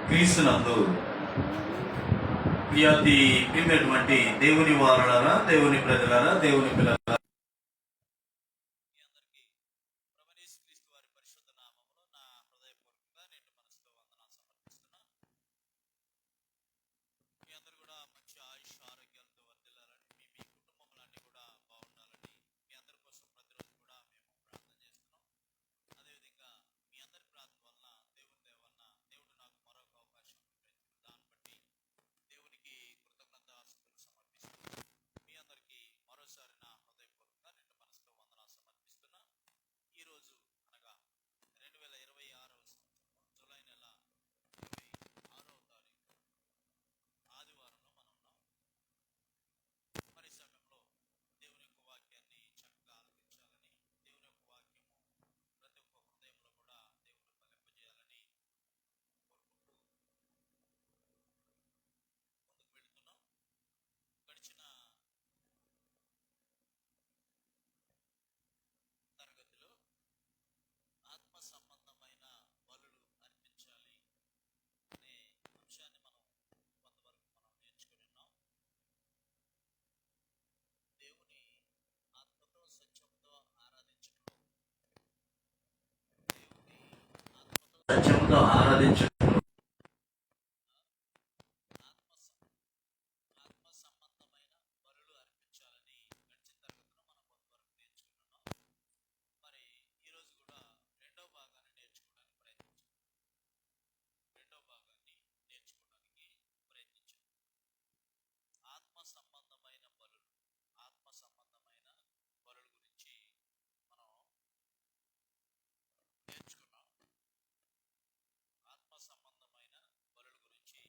క్రీస్తునందు ప్రియమైనటువంటి దేవుని వారలారా, దేవుని ప్రజలారా, దేవుని పిల్లలారా, మీ అందరికీ క్రీస్తు వారి పరిశుద్ధ నామములో నా హృదయపూర్వకంగా నిండు మనసుతో వందనాలు సమర్పిస్తున్నా. మీ అందరూ కూడా మంచి ఆయుష్ ఆరోగ్యాలతో వర్ధిల్లాలని, మీ కుటుంబములన్నీ కూడా బాగుండాలని మీ అందరి కోసం ప్రతిరోజు కూడా మేము ప్రార్థన చేస్తున్నాం. అదేవిధంగా మీ అందరి ప్రార్థన వలన దేవుడి దయ వలన దేవుడు నాకు మరొక అవకాశం ఇచ్చారు. దాన్ని బట్టి దేవునికి కృతజ్ఞతాస్తుతులు సమర్పిస్తున్నాను. మీ అందరికీ మరోసారి నా హృదయపూర్వకంగా నిండు మనసుతో వందనాలు సమర్పిస్తున్నా. ఈరోజు అనగా 2026 జూలై నెల 26వ తారీఖు ఆదివారంలో మనం ఉన్నాం. మరి సమయంలో దేవుని యొక్క వాక్యాన్ని చక్కగా ఆలకించాలని, దేవుని యొక్క వాక్యము ప్రతి ఒక్క హృదయంలో కూడా దేవుడు ఫలింపజేయాలని కోరుకుంటూ ముందుకు వెళుతున్నాం. గడిచిన తరగతిలో ఆత్మ సంబంధమైన బలులు అర్పించాలి అనే అంశాన్ని మనం కొంతవరకు మనం నేర్చుకుని ఉన్నాం. దేవుని ఆత్మతో సత్యంతో ఆరాధించడం, దేవుని ఆత్మతో సత్యముతో ఆరాధించు. ఆత్మ సంబంధమైన బలులు అర్పించాలని గడిచిన తరగతిలో మనం కొంతవరకు నేర్చుకున్నాం. మరి ఈరోజు కూడా రెండవ భాగాన్ని నేర్చుకోవడానికి ప్రయత్నించాం. ఆత్మ సంబంధమైన బలులు, ఆత్మ సంబంధమైన బలుల గురించి మనం నేర్చుకున్నాం. ఆత్మ సంబంధమైన బలుల గురించి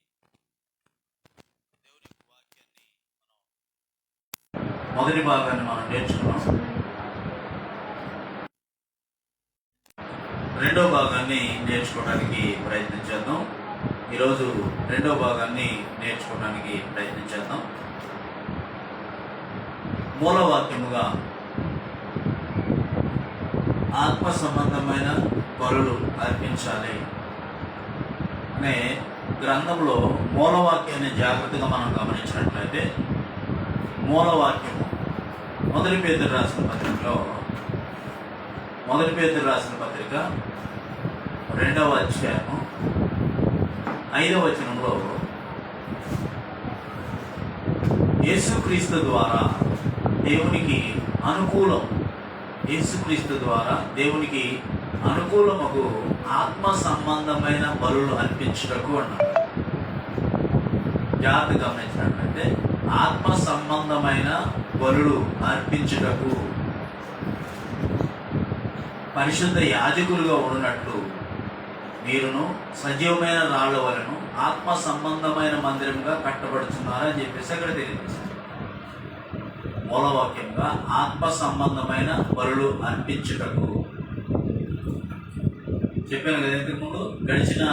దేవుని యొక్క వాక్యాన్ని మనం మొదటి భాగాన్ని మనం నేర్చుకున్నాం. రెండో భాగాన్ని నేర్చుకోవడానికి ప్రయత్నించేద్దాం. ఈరోజు రెండో భాగాన్ని నేర్చుకోవడానికి ప్రయత్నించేద్దాం. మూలవాక్యముగా ఆత్మ సంబంధమైన బలులు అర్పించాలి అనే గ్రంథంలో మూలవాక్యాన్ని జాగ్రత్తగా మనం గమనించినట్లయితే, మూలవాక్యము మొదటి పేతురు రాసిన పత్రికలో, మొదటి పేతురు రాసిన పత్రిక 2వ అధ్యాయము 5వ వచనంలో యేసుక్రీస్తు ద్వారా దేవునికి అనుకూలం, యేసుక్రీస్తు ద్వారా దేవునికి అనుకూలముకు ఆత్మ సంబంధమైన బలులు అర్పించుటకు అన్నాడు. జాగ్రత్త గమనించినట్లయితే ఆత్మ సంబంధమైన బలులు అర్పించుటకు పరిశుద్ధ యాజకులుగా ఉన్నట్లు మీరును సజీవమైన రాళ్ల వలన ఆత్మ సంబంధమైన మందిరంగా కట్టబడుతున్నారని చెప్పేసి అక్కడ తెలియజేశారు. మూలవాక్యంగా ఆత్మ సంబంధమైన బలులు అర్పించుటకు చెప్పాను కదా ఇంతకుముందు. గడిచిన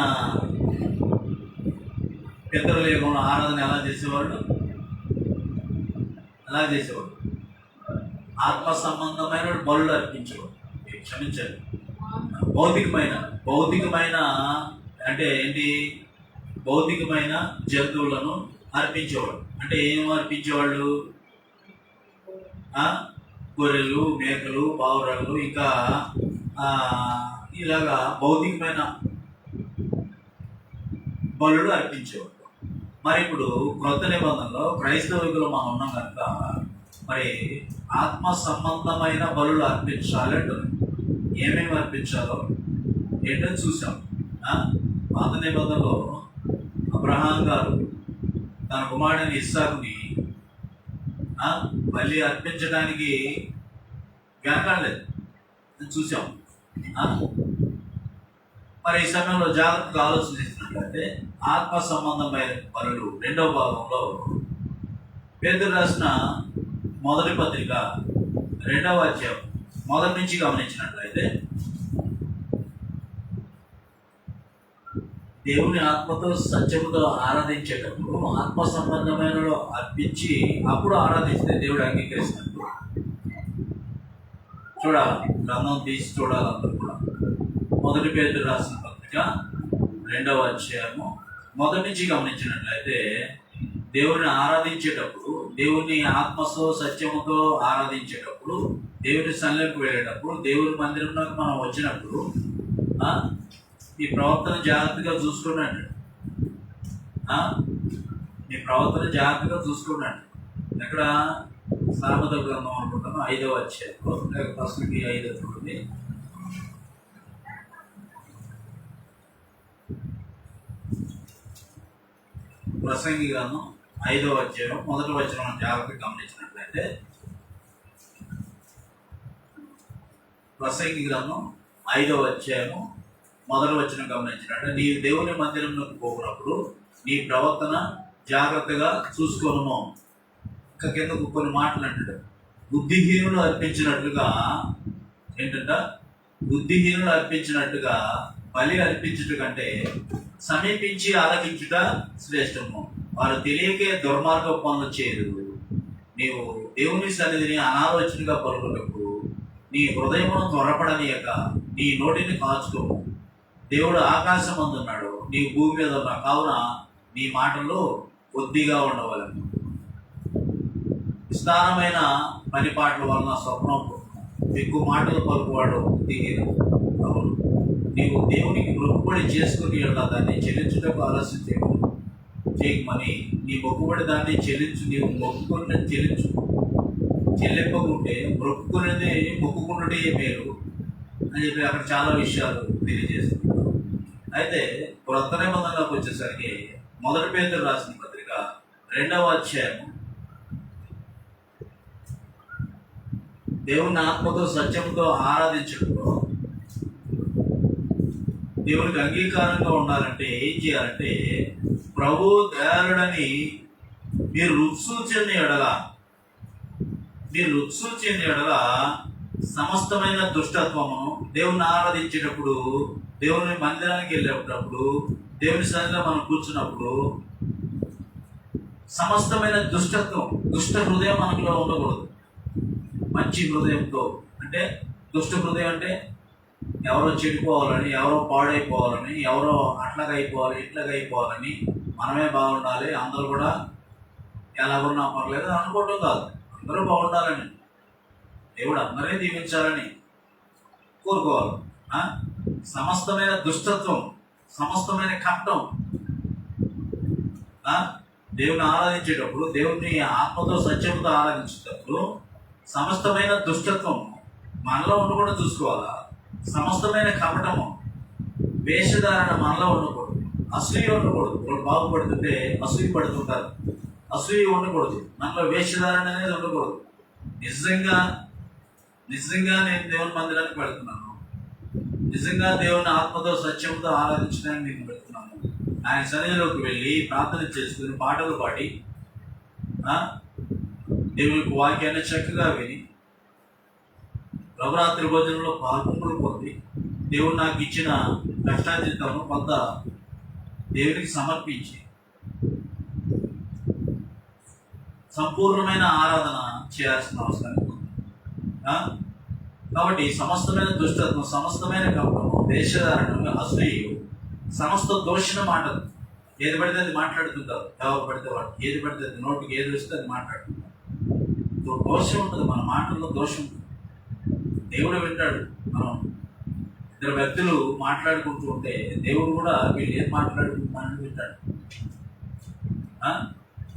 పితరుల యుగంలో ఆరాధన ఎలా చేసేవాళ్ళు, ఆత్మ సంబంధమైన బలులు అర్పించేవాడు. క్షమించండి, భౌతికమైన అంటే ఏంటి, భౌతికమైన జంతువులను అర్పించేవాడు. అంటే ఏం అర్పించేవాళ్ళు? గొర్రెలు, మేకలు, పావురాలు, ఇంకా ఇలాగా భౌతికమైన బలులు అర్పించేవాడు. మరి ఇప్పుడు క్రొత్త నిబంధనలో క్రైస్తవులు మనం ఉన్నాం కనుక మరి ఆత్మ సంబంధమైన బలులు అర్పించాలి అంటుంది. ఏమేమి అర్పించాలో ఏంటో చూసాం. పాత నిబంధనలో అబ్రహాం గారు తన కుమారుడిని ఇస్సాకుని మళ్ళీ అర్పించడానికి వెనకాడలేదు, చూసాం. మరి ఈ సమయంలో జాగ్రత్తగా ఆలోచించినట్లయితే ఆత్మ సంబంధమైన బలులు రెండవ భాగంలో పేతురు రాసిన మొదటి పత్రిక 2వ అధ్యాయం మొదటి నుంచి గమనించినట్లయితే, దేవుని ఆత్మతో సత్యముతో ఆరాధించేటప్పుడు ఆత్మ సంబంధమైన అర్పించి అప్పుడు ఆరాధిస్తే దేవుడు అంగీకరిస్తాడు. చూడాలి, గ్రంథం తీసి చూడాలి అందరూ కూడా. మొదటి పేతురు రాసిన పత్రిక 2వ అధ్యాయము మొదటి నుంచి గమనించినట్లయితే దేవుని ఆరాధించేటప్పుడు, దేవుని ఆత్మతో సత్యముతో ఆరాధించేటప్పుడు, దేవుని సన్నిధికి వెళ్ళేటప్పుడు, దేవుని మందిరంలోకి మనం వచ్చినప్పుడు ఈ ప్రవర్తన జాగ్రత్తగా చూసుకున్నాడు. మీ ప్రవర్తన జాగ్రత్తగా చూసుకున్నాడు. ఎక్కడ సామెత గ్రంథం అనుకుంటాను 5వ అధ్యాయంలో, లేక ఫస్ట్కి 5 చూడండి. ప్రసంగి గ్రంథం 5వ అధ్యాయం 1వ వచనం జాగ్రత్తగా గమనించినట్లయితే, ప్రసంగి గ్రంథం 5వ అధ్యాయము 1వ వచనం గమనించినట్టు, నీ దేవుని మందిరంలోకి పోకున్నప్పుడు నీ ప్రవర్తన జాగ్రత్తగా చూసుకోను. ఇంకా కిందకు కొన్ని మాటలు అంటాడు. బుద్ధిహీనులు అర్పించినట్లుగా ఏంటంట, బుద్ధిహీనులు అర్పించినట్టుగా బలి అర్పించుట కంటే సమీపించి ఆలకించుట శ్రేష్టము. వారు తెలియకే దుర్మార్గ పనులు చేయరు. నీవు దేవుని సన్నిధిని అనాలోచనగా పలుకుటకు నీ హృదయమును త్వరపడనీయక నీ నోటిని కాచుకోము. దేవుడు ఆకాశం అందున్నాడు, నీ భూమి మీద ఉన్న, కావున నీ మాటల్లో కొద్దిగా ఉండవలను. విస్తారమైన పనిపాట్ల వలన స్వప్నం ఎక్కువ మాటలు పలుకువాడు దిగిరు. అవును, నీవు దేవునికి మొక్కుబడి చేసుకుని దాన్ని చెల్లించుటకు ఆలస్యం చేయమని, నీ మొక్కుబడి దాన్ని చెల్లించు. నీవు మొక్కుకున్నది చెల్లించు, చెల్లింపకుంటే మొక్కుకున్నది మొక్కుకున్నదే మేలు అని చెప్పి అక్కడ చాలా విషయాలు తెలియజేస్తున్నారు. అయితే కొత్త నిబంధనలోకి వచ్చేసరికి 1 పేతురు రాసిన పత్రిక 2వ అధ్యాయం, దేవుని ఆత్మతో సత్యంతో ఆరాధించడంలో దేవునికి అంగీకారంగా ఉండాలంటే ఏం చేయాలంటే, ప్రభు దయాళుడని మీరు రుక్సూచని ఎడల సమస్తమైన దుష్టత్వమును, దేవుని ఆరాధించేటప్పుడు, దేవుని మందిరానికి వెళ్ళేటప్పుడు, దేవుని సన్నిధిలో మనం కూర్చున్నప్పుడు సమస్తమైన దుష్టత్వం, దుష్ట హృదయం మనలో ఉండకూడదు. మంచి హృదయంతో, అంటే దుష్ట హృదయం అంటే ఎవరో చెడిపోవాలని, ఎవరో పాడైపోవాలని, ఎవరో అట్లాగా అయిపోవాలి, ఇట్లాగా అయిపోవాలని, మనమే బాగుండాలి, అందరూ కూడా ఎలాగున్నా పర్లేదు అనుకోవటం కాదు. అందరూ బాగుండాలని, దేవుడు అందరినీ దీవించాలని కోరుకోవాలి. సమస్తమైన దుష్టత్వం, సమస్తమైన కష్టం, దేవుని ఆరాధించేటప్పుడు, దేవుని ఆత్మతో సత్యంతో ఆరాధించేటప్పుడు సమస్తమైన దుష్టత్వం మనలో ఉండకుండా చూసుకోవాలా. సమస్తమైన కపటము, వేషధారణ మనలో ఉండకూడదు. అసూయ ఉండకూడదు. వాళ్ళు బాగుపడుతుంటే అసూయ పడుతుంటారు, అసూయ ఉండకూడదు. మనలో వేషధారణ అనేది ఉండకూడదు. నిజంగా నేను దేవుని మందిరానికి వెళ్తున్నాను, నిజంగా దేవుని ఆత్మతో సత్యంతో ఆరాధించడానికి నేను వెళ్తున్నాను, ఆయన సన్నిధిలోకి వెళ్ళి ప్రార్థన చేసుకుని పాటలు పాడి దేవునికి వాక్యాన్ని చక్కగా విని నవరాత్రి భోజనంలో పాల్గొంపులు పొంది దేవుడు నాకు ఇచ్చిన కష్టార్జితము కొంత దేవునికి సమర్పించి సంపూర్ణమైన ఆరాధన చేయాల్సిన అవసరం ఉంది. కాబట్టి సమస్తమైన దుష్టత్వం, సమస్తమైన కపటము, వేషధారణము, అసూయు, సమస్త దోషణ మాటలు, ఏది పడితే అది మాట్లాడుతుంటారు. ఎవరు పడితే వాడు ఏది పడితే అది, నోటికి ఏది వస్తే అది మాట్లాడుతుంటారు. దోషం ఉంటుంది, మన మాటల్లో దోషం ఉంటుంది. దేవుడు వింటాడు. మనం ఇద్దరు వ్యక్తులు మాట్లాడుకుంటూ ఉంటే దేవుడు కూడా వీళ్ళు ఏం మాట్లాడుకుంటున్నారని వింటాడు.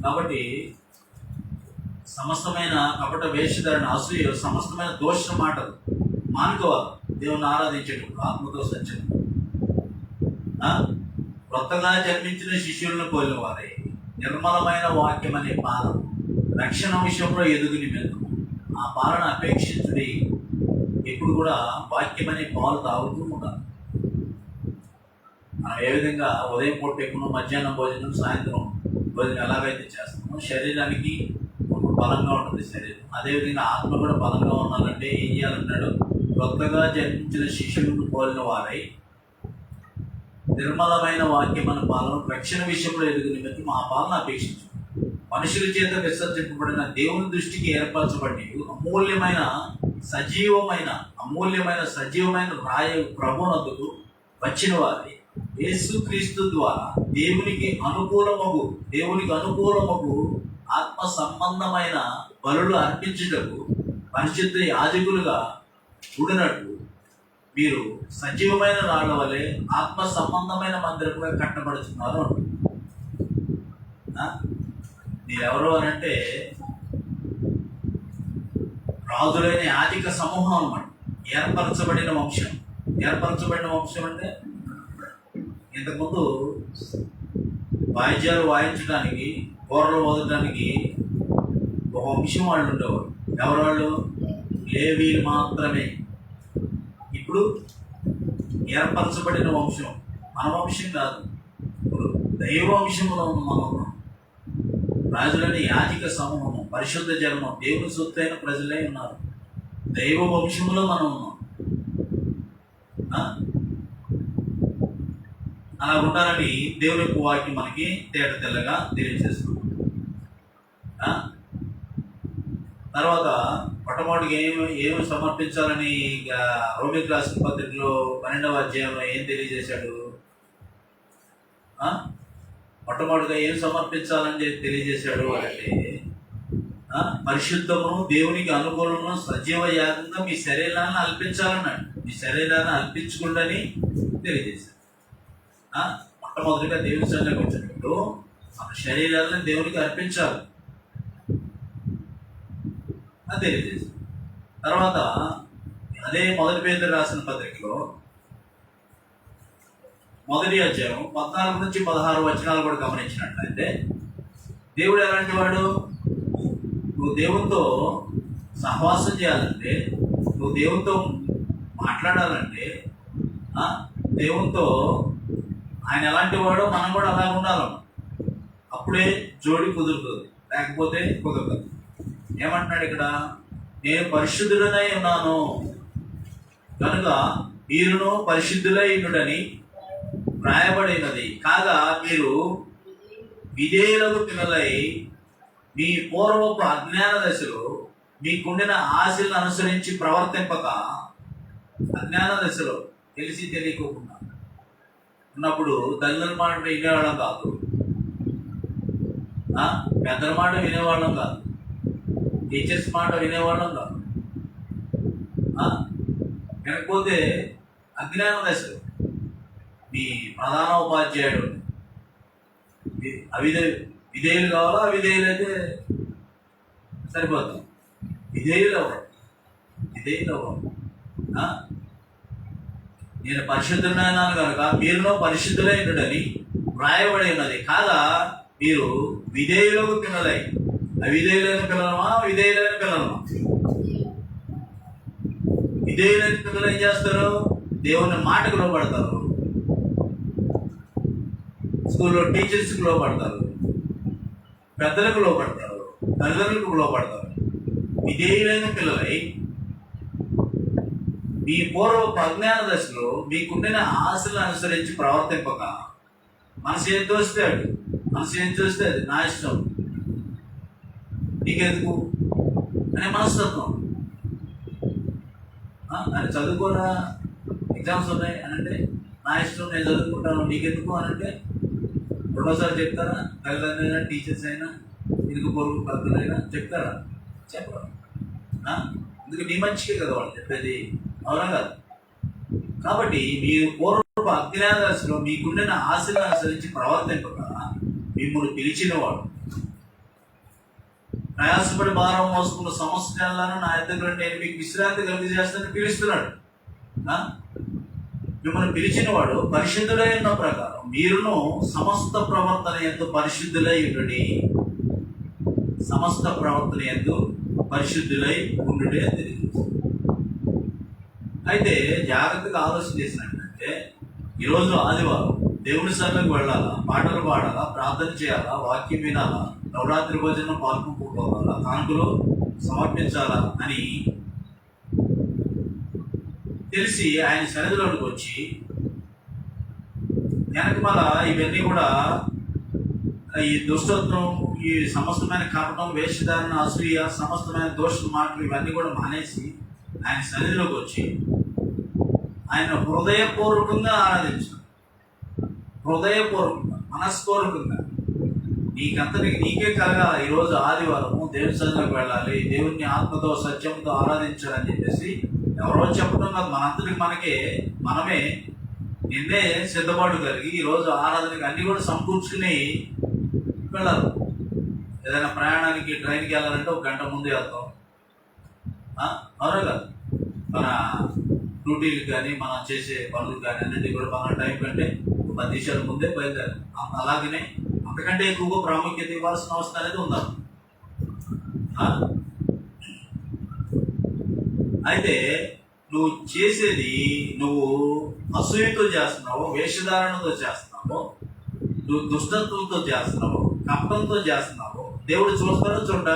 కాబట్టి సమస్తమైన కపట వేషధారణ, అసూయ, సమస్తమైన దోష మాటలు మానుకోవాలి. దేవుని ఆరాధించేటప్పుడు ఆత్మతో సత్యం. కొత్తగా జన్మించిన శిష్యులను పోలిన వారే నిర్మలమైన వాక్యం అనే పాలన రక్షణ విషయంలో ఎదుగు నిమిత్తం ఆ పాలన అపేక్షించుడి. ఎప్పుడు కూడా వాక్యం అనే పాలు తాగుతూ ఉండాలి. మనం ఏ విధంగా ఉదయం పూట ఎక్కువ, మధ్యాహ్నం భోజనం, సాయంత్రం భోజనం ఎలాగైతే చేస్తామో శరీరానికి బలంగా ఉంటుంది శరీరం, అదేవిధంగా ఆత్మ కూడా బలంగా ఉండాలంటే ఏం చేయాలన్నాడు? కొత్తగా జన్మించిన శిష్యులను పోలిన వారై నిర్మలమైన వాక్యం అనే పాలన రక్షణ విషయంలో ఎదుగు నిమిత్తం ఆ పాలన అపేక్షించు. మనుషుల చేత విసర్జింపబడిన దేవుని దృష్టికి ఏర్పరచబడి అమూల్యమైన సజీవమైన రాయ ప్రభునందుకు వచ్చిన వారి యేసుక్రీస్తు ద్వారా దేవునికి అనుకూలమగు ఆత్మ సంబంధమైన బలులు అర్పించుటకు పరిశుద్ధ యాజకులుగా కూడినట్లు మీరు సజీవమైన రాళ్ల వలె ఆత్మ సంబంధమైన మందిరముగా కట్టబడుతున్నారు. మీరెవరు అని అంటే రాజులైన యాజక సమూహం అన్నమాట. ఏర్పరచబడిన వంశం అంటే ఇంతకుముందు వాయిద్యాలు వాయించడానికి, కూరలు వదలడానికి ఒక వంశం వాళ్ళు ఉండేవారు. ఎవరు వాళ్ళు? లేవీలు మాత్రమే. ఇప్పుడు ఏర్పరచబడిన వంశం, మన వంశం కాదు, ఇప్పుడు దైవ వంశంలో మనం రాజులని యాజక సమూహము, పరిశుద్ధ జన్మం, దేవుని సొత్తైన ప్రజలే ఉన్నారు. దైవ వంశంలో మనం ఉన్నాం. అలా ఉండాలని దేవుని యొక్క వాక్యం మనకి తేట తెల్లగా తెలియజేస్తుంది. తర్వాత మొట్టమొదటిగా ఏమి సమర్పించాలని రోమిలకు రాసిన పత్రికలో 12వ అధ్యాయంలో ఏం తెలియజేశాడు? మొట్టమొదటిగా ఏం సమర్పించాలని తెలియజేశాడు అంటే పరిశుద్ధమును దేవునికి అనుకూలము సజీవ యాగంగా మీ శరీరాన్ని అల్పించాలన్నాడు. మీ శరీరాన్ని అల్పించుకుంటని తెలియజేశాడు. మొట్టమొదటిగా దేవుని సన్నిధికి వచ్చినప్పుడు మన శరీరాలను దేవునికి అర్పించాలి అని తెలియజేశాడు. తర్వాత అదే మొదటి పేతురు రాసిన పత్రికలో 1వ అధ్యాయం 14 నుంచి 16 వచనాలు కూడా గమనించినట్లయితే దేవుడు ఎలాంటి వాడు? నువ్వు దేవునితో సహవాసం చేయాలంటే, నువ్వు దేవునితో మాట్లాడాలంటే, దేవునితో ఆయన ఎలాంటి వాడో మనం కూడా అలా ఉండాలి. అప్పుడే జోడి కుదురుతుంది, లేకపోతే కుదరదు. ఏమంటున్నాడు ఇక్కడ? నేను పరిశుద్ధుడనై ఉన్నాను కనుక మీరును పరిశుద్ధులై ఉండుడని వ్రాయబడినది. కాగా మీరు విధేయులకు పిల్లలై మీ పూర్వపు అజ్ఞాన దశలో మీకుండిన ఆశలను అనుసరించి ప్రవర్తింపక, అజ్ఞాన దశలో తెలిసి తెలియకోకుండా ఉన్నప్పుడు తల్లిదండ్రుల మాట వినేవాళ్ళం కాదు, పెద్దల మాట వినేవాళ్ళం కాదు, టీచర్స్ మాట వినేవాళ్ళం కాదు. వినకపోతే అజ్ఞాన దశలో మీ ప్రధాన ఉపాధ్యాయుడు విధేయులు కావాలా? అవిధేయులు అయితే సరిపోతాం. విధేయులు అవ్వాలి. నేను పరిశుద్ధుడైనాను కనుక మీరునో పరిశుద్ధులైనడని వ్రాయబడి ఉన్నది. కాగా మీరు విధేయులకు పిల్లలై, అవిధేయులైన పిల్లలమా? విధేయులైన పిల్లలమా? విధేయులైన పిల్లలు ఏం చేస్తారు? దేవుని మాటకు లోపడతారు, స్కూల్లో టీచర్స్కి లోపడతారు, పెద్దలకు లోపడతారు, తల్లిదండ్రులకు లోపడతారు. విధేయులైన పిల్లలై మీ పూర్వపు అజ్ఞాన దశలో మీకుండిన ఆశలను అనుసరించి ప్రవర్తింపక, మనసు ఏం తోస్తే అది నా ఇష్టం, నీకెందుకు అనే మనస్తత్వం. అని చదువుకోరా, ఎగ్జామ్స్ ఉన్నాయి అని అంటే నా ఇష్టం, నేను చదువుకుంటాను, నీకెందుకు అని అంటే రెండోసారి చెప్తారా? తల్లిదండ్రులైనా టీచర్స్ అయినా ఇరుగు పొరుగు పెద్దలైనా చెప్తారా? చెప్పరు. ఎందుకు? నీ మంచికే కదా వాళ్ళు చెప్పేది, అవునా కాదు? కాబట్టి మీరు పూర్వపు అజ్ఞాన దశలో మీకుండిన ఆశలను అనుసరించి ప్రవర్తింపక మిమ్మల్ని పిలిచినవాడు, ప్రయాసపడి భారం మోసుకున్న సంవత్సరాలను నా ఎద్దరు నేను మీకు విశ్రాంతి కలిగజేస్తానని పిలుస్తున్నాడు. మిమ్మల్ని పిలిచినవాడు పరిశుద్ధులై ఉన్న ప్రకారం మీరును సమస్త ప్రవర్తన ఎందు పరిశుద్ధులై ఉండుడి. సమస్త ప్రవర్తన ఎందు పరిశుద్ధులై ఉండుడే తెలియదు. అయితే జాగ్రత్తగా ఆలోచన చేసినట్లయితే ఈరోజు ఆదివారం దేవుని సన్నిధికి వెళ్ళాలా, పాటలు పాడాలా, ప్రార్థన చేయాలా, వాక్యం వినాలా, నవరాత్రి భోజనం పాల్గొనుకోవాలా, కానుకలు సమర్పించాలా అని తెలిసి ఆయన సన్నిధిలోకి వచ్చి వెనకమాల ఇవన్నీ కూడా ఈ దుష్టత్వం, ఈ సమస్తమైన కపటం, వేషధారణ, అసూయ, సమస్తమైన దోష మాటలు ఇవన్నీ కూడా మానేసి ఆయన సన్నిధిలోకి వచ్చి ఆయన హృదయపూర్వకంగా ఆరాధించారు. హృదయపూర్వకంగా, మనస్పూర్వకంగా నీకే కలగాల. ఈరోజు ఆదివారము దేవుని సన్నిధికి వెళ్ళాలి, దేవుని ఆత్మతో సత్యంతో ఆరాధించాలని చెప్పేసి ఎవరో చెప్పడం కాదు, మనందరికి మనమే నిన్నే సిద్ధపాటు కలిగి ఈరోజు ఆరాధనకి అన్ని కూడా సమకూర్చుకుని వెళ్ళాలి. ఏదైనా ప్రయాణానికి ట్రైన్కి వెళ్ళాలంటే 1 గంట ముందే వెళ్తాం, అవునా కాదు? మన డ్యూటీలకు కానీ మనం చేసే పనులకు కానీ అన్నింటికి కూడా మన టైం కంటే 10 నిమిషాల ముందే బయలుదేరాలి. అలాగనే అంతకంటే ఎక్కువగా ప్రాముఖ్యత ఇవ్వాల్సిన అవసరం అనేది ఉందా? అయితే నువ్వు చేసేది, నువ్వు అసూయతో చేస్తున్నావు, వేషధారణతో చేస్తున్నావు, నువ్వు దుష్టత్వంతో చేస్తున్నావు, కపటంతో చేస్తున్నావు. దేవుడు చూస్తాడో చూడ,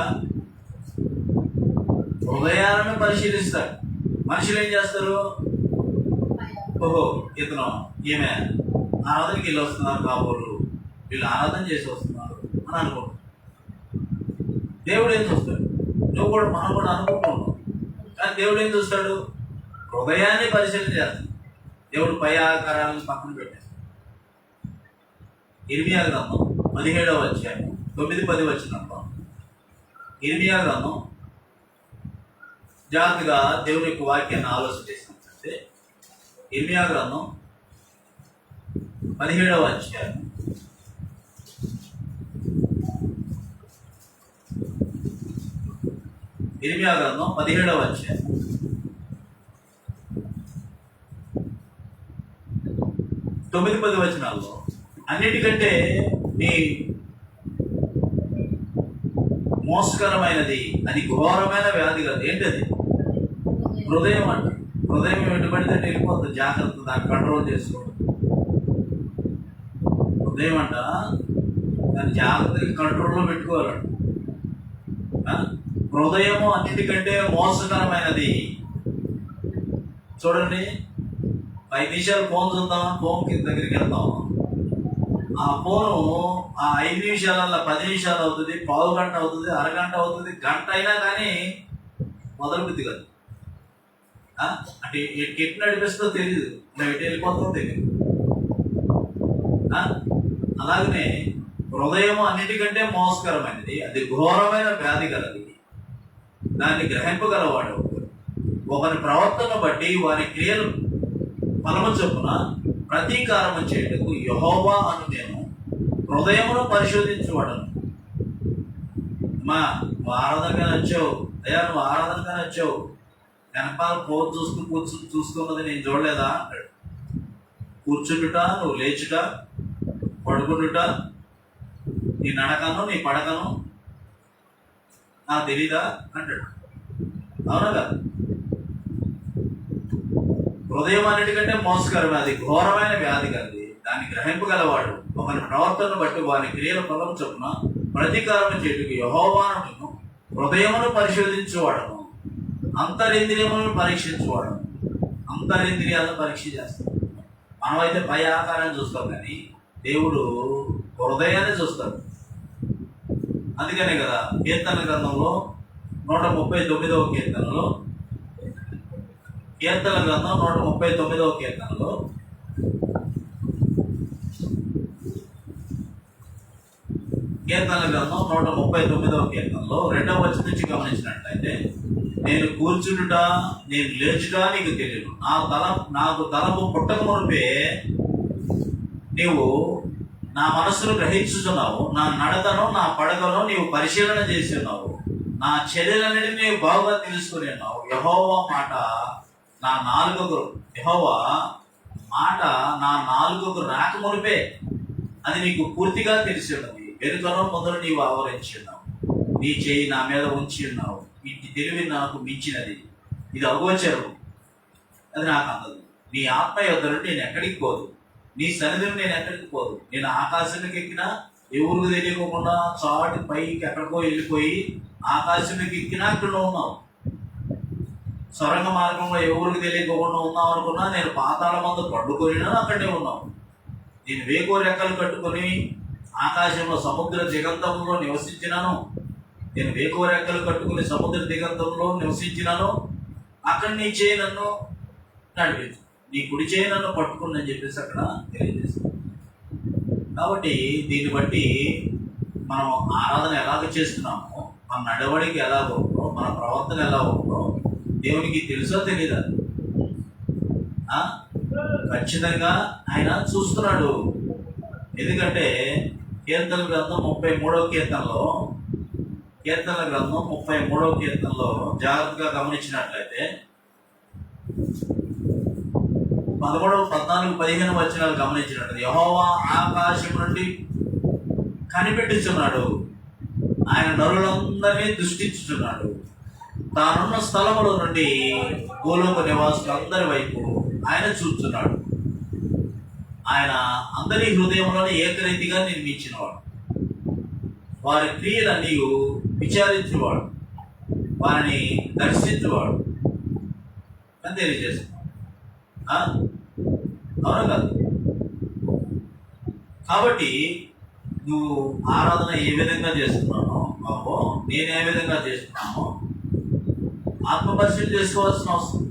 హృదయాలను పరిశీలిస్తాడు. మనుషులు ఏం చేస్తారు? ఓహో, ఇతను ఈమె ఆరాధనకి వెళ్ళి వస్తున్నారు కాబోలు, వీళ్ళు ఆరాధన చేసి వస్తున్నారు అని అనుకుంటారు. దేవుడు ఏం చూస్తాడు? మనం కూడా అనుకుంటున్నాం, కానీ దేవుడు ఏం చూస్తాడు? హృదయాన్ని పరిశీలన చేస్తాడు. దేవుడు పై ఆకారాలను పక్కన పెట్టాడు. ఇర్మియా గ్రంథం 17వ అధ్యాయం 9-10 వచనంలో, ఇర్మియా గ్రంథం జాగ్రత్తగా దేవుని యొక్క వాక్యాన్ని ఆలోచన చేసినట్లయితే, ఇర్మియా గ్రంథం 17వ అధ్యాయం 17వ అధ్యాయం 9-10 వచనాల్లో, అన్నిటికంటే నీ మోసకరమైనది, అది ఘోరమైన వ్యాధి కాదు. ఏంటది? హృదయం అంట. హృదయం వెంటబడితే వెళ్ళిపోతుంది. జాగ్రత్త, దాన్ని కంట్రోల్ చేసుకోవడం. హృదయం అంట, దాన్ని జాగ్రత్తగా కంట్రోల్లో పెట్టుకోవాలంట. హృదయము అన్నిటికంటే మోసకరమైనది. చూడండి, 5 నిమిషాలు ఫోన్ చూద్దాం, ఫోన్ దగ్గరికి వెళ్తాం. ఆ ఫోను ఆ 5 నిమిషాలల్లో 10 నిమిషాలు అవుతుంది, పావు గంట అవుతుంది, అరగంట అవుతుంది, గంట అయినా కానీ మొదలుబుద్ధి కాదు. అంటే ఎటు నడిపిస్తుందో తెలియదు, ఎటు వెళ్ళిపోతుందో తెలియదు. అలాగనే హృదయం అన్నిటికంటే మోసకరమైనది, అది ఘోరమైన వ్యాధి కలది, దాన్ని గ్రహింపగలవాడు. ఒకరి ప్రవర్తన బట్టి వారి క్రియలు ఫలము చొప్పున ప్రతీకారము చేయటకు యెహోవా అను నేను హృదయమును పరిశోధించువాడను. నువ్వు ఆరాధనగా నచ్చావు అయ్యా, నువ్వు ఆరాధనగా నచ్చావు, వెనకాల ఫోన్ చూసుకున్నది నేను చూడలేదా అంటాడు. కూర్చుండుట, నువ్వు లేచుట, పడుకుండుట, నీ నడకను నీ పడకను నాకు తెలీదా అంటాడు. అవునా కాదు? హృదయం అన్నిటికంటే మోసకరమైన, అది ఘోరమైన వ్యాధి కలది, దాన్ని గ్రహింపగలవాడు. ఒకరి ప్రవర్తనను బట్టి వారి క్రియల ఫలం చొప్పున ప్రతీకారం చేయుటకు యెహోవాను నేను హృదయమును పరిశోధించువాడను, అంతరింద్రియములను పరీక్షించువాడను. అంతరింద్రియాలను పరీక్ష చేస్తాడు. మనమైతే పై ఆకారాన్ని చూస్తాం, కానీ దేవుడు హృదయాన్ని చూస్తాడు. అందుకనే కదా కీర్తన గ్రంథంలో 139వ కీర్తనలో, కీర్తన గ్రంథం 139వ కీర్తనలో కీర్తన గ్రంథం 139వ కీర్తనలో 2వ వచనం నుంచి గమనించినట్లయితే, నేను కూర్చుండుట, నేను లేచుట నీకు తెలియదు, నాకు తలపు పుట్టక మునిపే నీవు నా మనస్సును గ్రహించుతున్నావు, నా నడకను నా పడకను నీవు పరిశీలన చేసి ఉన్నావు, నా చర్యలన్నిటిని నీవు బాగుగా తెలుసుకుని ఉన్నావు. యెహోవా మాట నా నాలుకకు రాక మునిపే అది నీకు పూర్తిగా తెలిసి ఉన్నది. వెనుకను మొదలు నీవు ఆవరించి ఉన్నావు, నీ చేయి నా మీద ఉంచి ఉన్నావు. ఇంటి తెలివి నాకు మించినది, ఇది అగోచరం, అది నాకు అందదు. నీ ఆత్మ యొద్ద నుండి నేను ఎక్కడికి పోదు, నీ సన్నిధిని నేను ఎక్కడికి పోదు. నేను ఆకాశానికి ఎక్కినా ఎవరికి తెలియకుండా చాటి పైకి ఎక్కడికో వెళ్ళిపోయి ఆకాశానికి ఎక్కినా అక్కడ ఉన్నావు. సొరంగ మార్గంలో ఎవరికి తెలియకుండా ఉన్నావు అనుకున్నా, నేను పాతాళ మందు పడుకొనినా అక్కడే ఉన్నావు. నేను వేకో రెక్కలు కట్టుకొని ఆకాశంలో సముద్ర దిగంతంలో నివసించినాను. నేను వేకో రెక్కలు కట్టుకుని సముద్ర దిగంతంలో నివసించినాను. అక్కడ నీ చేయి నన్ను నడిపించు, నీ కుడి చేయి నన్ను పట్టుకుందని చెప్పేసి అక్కడ తెలియజేస్తాను. కాబట్టి దీన్ని బట్టి మనం ఆరాధన ఎలాగ చేస్తున్నామో, మన నడవడికి ఎలా ఉందో, మన ప్రవర్తన ఎలా ఉందో దేవునికి తెలుసో తెలీదా? ఖచ్చితంగా ఆయన చూస్తున్నాడు. ఎందుకంటే కీర్తన గ్రంథం 33వ కీర్తనలో జాగ్రత్తగా గమనించినట్లయితే 13, 14, 15 వచనాలు గమనించినట్టు, యెహోవా ఆకాశం నుండి కనిపెట్టుచున్నాడు, ఆయన నరులందరినీ దృష్టించుచున్నాడు, తానున్న స్థలముల నుండి భూలోక నివాసులందరి వైపు ఆయన చూస్తున్నాడు. ఆయన అందరి హృదయంలోనే ఏకరీతిగా నిర్మించినవాడు, వారి క్రియలన్నీ విచారించేవాడు, వారిని దర్శించేవాడు అని తెలియజేస్తున్నాడు. అవునా కాదు? కాబట్టి నువ్వు ఆరాధన ఏ విధంగా చేస్తున్నానో బాబో, నేను ఏ విధంగా చేస్తున్నానో ఆత్మపరిశీలన చేసుకోవాల్సిన అవసరం.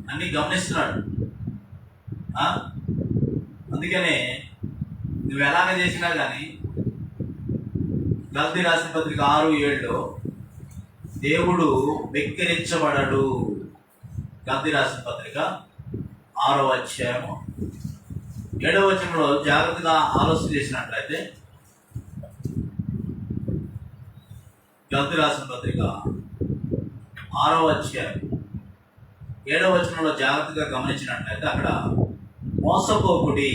అన్ని గమనిస్తున్నాడు. అందుకనే నువ్వు ఎలాగ చేసినా కానీ గల్తీ రాసిన పత్రిక 6:7 దేవుడు వెక్కిరించబడడు. గల్తీ రాసిన పత్రిక 6వ అధ్యాయము 7వ వచనంలో జాగ్రత్తగా ఆలోచన చేసినట్లయితే, గల్తీ రాసిన పత్రిక 6వ అధ్యాయం 7వ వచనంలో జాగ్రత్తగా గమనించినట్లయితే అక్కడ మోసపోకుడి,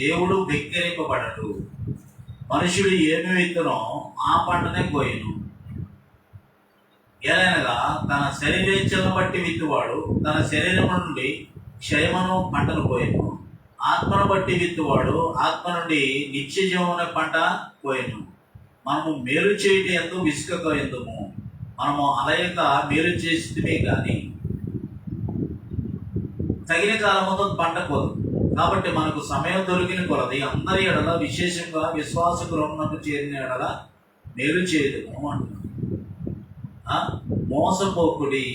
దేవుడు వెక్కిరింపబడడు, మనుషుడు ఏమి విత్తునో ఆ పంటనే కోయును. ఏలైనగా తన శరీరేచ్ఛలను బట్టి విత్తువాడు తన శరీరం నుండి క్షయమును పంటను కోయను, ఆత్మను బట్టి విత్తువాడు ఆత్మ నుండి నిత్య జీవన పంట కోయను. మనము మేలు చేయటం ఎంతో విసుకక ఎందుము, మనము అలయక మేలు చేస్తే కానీ తగిన కాలముతో పంట కోదు. కాబట్టి మనకు సమయం దొరికిన కొలది అందరి ఎడల, విశేషంగా విశ్వాస గృహమునకు చేరిన ఎడల మేలు చేయదుము అంటున్నాను. మోసపోకుడి,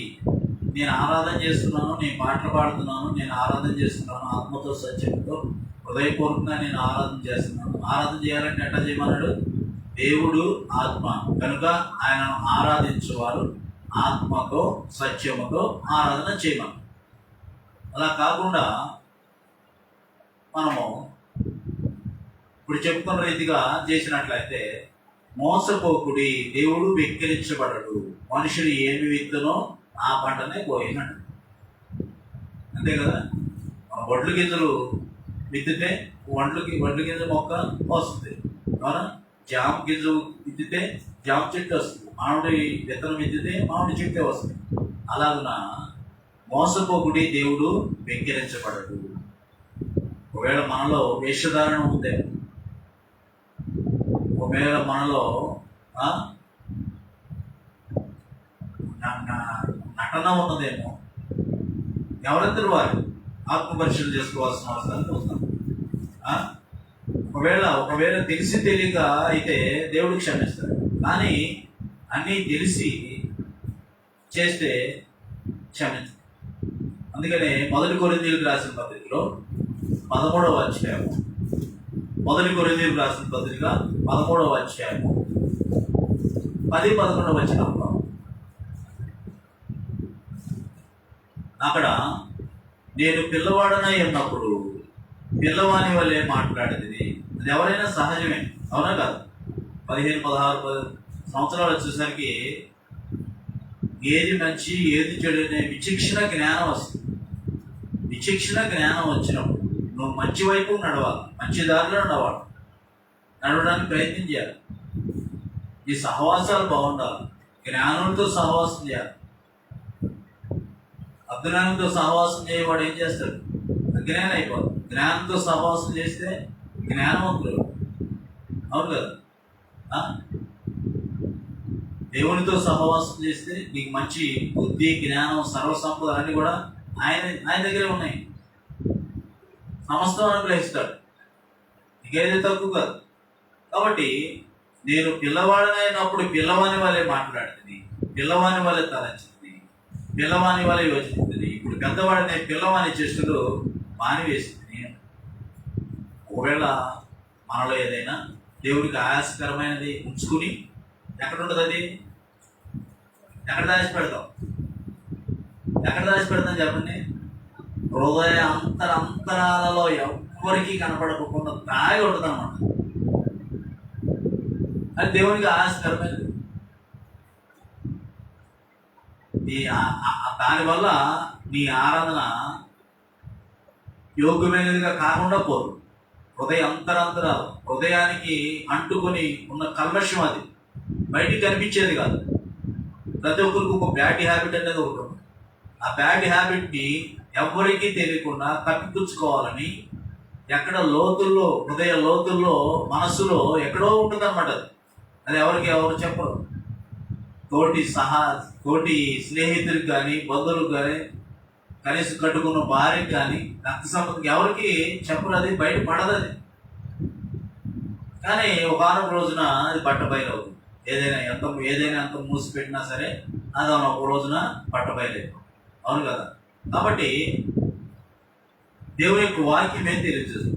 నేను ఆరాధన చేస్తున్నాను, నేను పాటలు పాడుతున్నాను, నేను ఆరాధన చేస్తున్నాను, ఆత్మతో సత్యంతో హృదయపూర్వకంగా నేను ఆరాధన చేస్తున్నాను. ఆరాధన చేయాలంటే ఎట్లా చేయమన్నాడు? దేవుడు ఆత్మ కనుక ఆయనను ఆరాధించేవారు ఆత్మతో సత్యముతో ఆరాధన చేయమని. అలా కాకుండా మనము ఇప్పుడు చెప్పుకున్న రీతిగా చేసినట్లయితే మోసపోకుడి, దేవుడు వెక్కిరించబడడు, మనుషుడు ఏమి విత్తునో ఆ పంటనే కోయినట్టు. అంతే కదా? మన వడ్లు గింజలు విత్తితే వడ్లు గింజ మొక్క వస్తుంది, అవునా? జామ గింజ విత్తితే జామ చెట్టు వస్తుంది, మామిడి విత్తనం విత్తితే మామిడి చెట్టే వస్తుంది. అలాగున మోసపోకుడి, దేవుడు వెక్కిరించబడడు. ఒకవేళ మనలో వేషధారణ ఉందే, ఒకవేళ మనలో నటన ఉన్నదేమో, ఎవరెందరూ వారు ఆత్మపరిశీలన చేసుకోవాల్సిన అవసరానికి వస్తాం. ఒకవేళ తెలిసి తెలియక అయితే దేవుడు క్షమిస్తాడు, కానీ అన్నీ తెలిసి చేస్తే క్షమించు. అందుకనే 1 కొరింథీయులకు రాసిన పత్రికలో 13వ అధ్యాయము 1 కొరింథీయులకు రాసిన పత్రిక 13వ అధ్యాయము 10-11 వచనంలో అక్కడ నేను పిల్లవాడనై ఉన్నప్పుడు పిల్లవాని వల్లే మాట్లాడేది. అది ఎవరైనా సహజమే, అవునా కాదు? 15-16 సంవత్సరాలు వచ్చేసరికి ఏది మంచి ఏది చెడు అనే విచక్షణ జ్ఞానం వస్తుంది. విచక్షణ జ్ఞానం వచ్చినప్పుడు నువ్వు మంచి వైపు నడవాలి, మంచి దారిలో నడవడానికి ప్రయత్నం చేయాలి. ఈ సహవాసాలు బాగుండాలి, జ్ఞానంతో సహవాసం చేయాలి. అజ్ఞానంతో సహవాసం చేయవాడు ఏం చేస్తాడు? అజ్ఞానం అయిపోతుంది. జ్ఞానంతో సహవాసం చేస్తే జ్ఞానవంతుడు, అవును కదా? దేవునితో సహవాసం చేస్తే నీకు మంచి బుద్ధి, జ్ఞానం, సర్వసంపద అన్నీ కూడా ఆయన దగ్గరే ఉన్నాయి. సమస్తం అనుగ్రహిస్తాడు, నీకేది తక్కువ కాదు. కాబట్టి నేను పిల్లవాడనైనప్పుడు పిల్లవాని వాళ్ళే మాట్లాడుతుంది, పిల్లవాని వాళ్ళే తలంచింది, పిల్లవాని వాళ్ళే యోచిస్తుంది. ఇప్పుడు పెద్దవాడిని పిల్లవాని చేస్తుడు మానివేసింది. ఒకవేళ మనలో ఏదైనా దేవుడికి ఆయాసకరమైనది ఉంచుకుని ఎక్కడ ఉంటుంది అది? ఎక్కడ దాచిపెడతాం? ఎక్కడ దాచిపెడతాం చెప్పండి? హృదయ అంతరాలలో ఎవ్వరికీ కనపడకుండా దాగి ఉంటుంది అన్నమాట. అది దేవునికి ఆయాసకరమైనది. దానివల్ల నీ ఆరాధన యోగ్యమైనదిగా కాకుండా పోదు. అంతరాలు హృదయానికి అంటుకొని ఉన్న కల్మషం అది బయటికి కనిపించేది కాదు. ప్రతి ఒక్కరికి ఒక బ్యాడ్ హ్యాబిట్ అనేది ఒకటి ఉంది. ఆ బ్యాడ్ హ్యాబిట్ని ఎవరికీ తెలియకుండా కప్పిపుచ్చుకోవాలని ఎక్కడ లోతుల్లో, హృదయ లోతుల్లో, మనస్సులో ఎక్కడో ఉంటుంది అనమాట. అది ఎవరు చెప్పరు. తోటి స్నేహితుడికి కానీ, బంధువులకు కానీ, కనీసం కట్టుకున్న భార్యకి కానీ, రక్త సంబంధికి ఎవరికి చెప్పరు. అది బయట పడదు అది. కానీ ఒకనొక రోజున అది బట్టబయలవుతుంది. ఏదైనా ఎంత మూసిపెట్టినా సరే అది ఒక రోజున బట్టబయలేదు. అవును కదా? కాబట్టి దేవుని యొక్క వాక్యం ఏం తెలియజేస్తుంది?